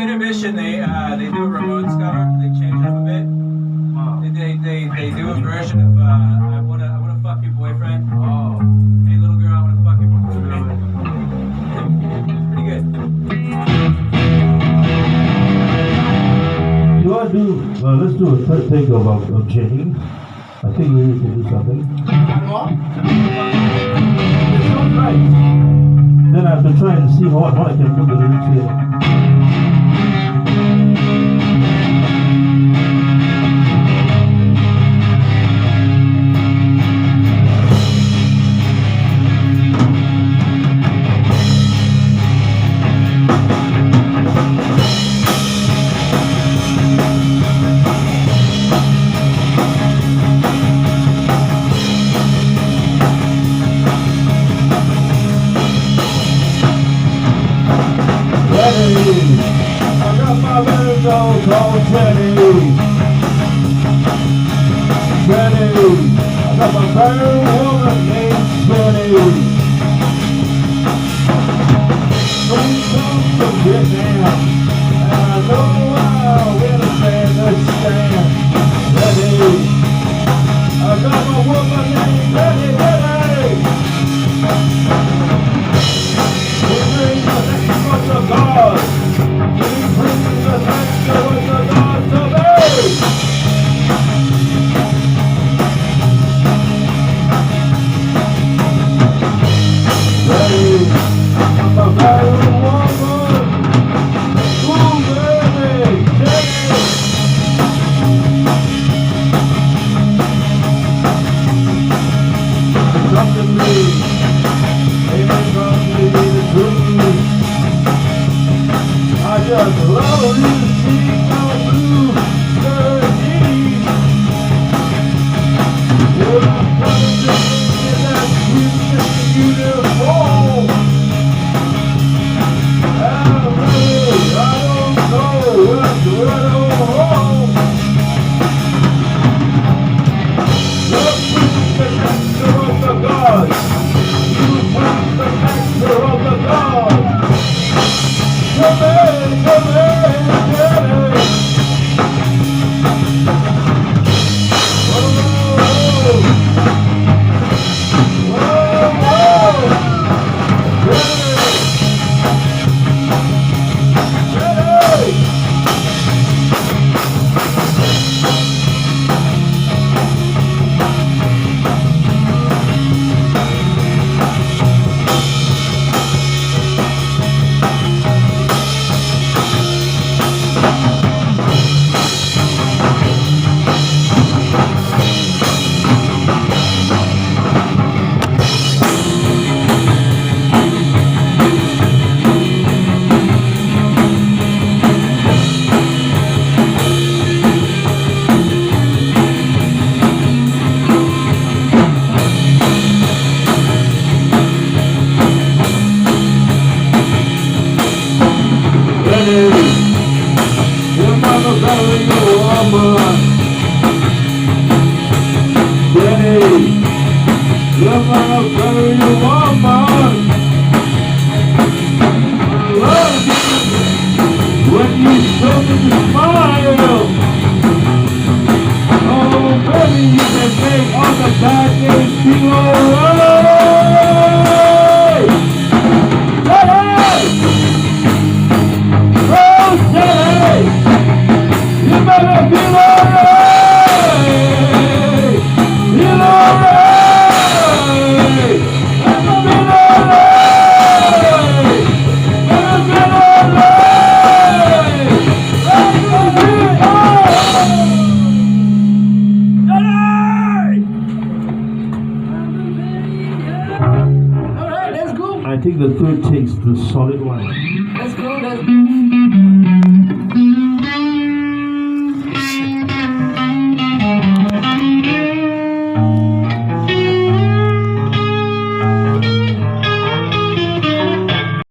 Intermission, they do a Ramones cover. They change it up a bit. They do a version of I wanna fuck your boyfriend. Oh. Hey little girl, I wanna fuck your boyfriend. Pretty good. You want to do? Let's do a third take of Jenny. I think we need to do something. It sounds nice. Then I have to try and see how I can put the lyrics here. I got my little dog called Jenny. Jenny. I got my fair woman named Jenny. She comes from Vietnam, and I know I'll win a stand to stand. Jenny. I got my woman named Jenny. We bring the next bunch of God. I just love you, see my blue skirt. Well, I'm coming to in that sweet uniform. I'm ready, I don't know where to home. Look, the nectar of the gods. You bring the nectar of the gods. Come in, Jenny. Your mama calling you woman. Jenny, your mama calling you woman. I love you when you show me the smile. Oh baby, you can make all the bad days feel alright. Jenny! You better feel alright! Feel alright! Better feel alright! Better feel alright! Better feel alright! Alright, let's go! I think the third take's the solid one. Let's go, let's go.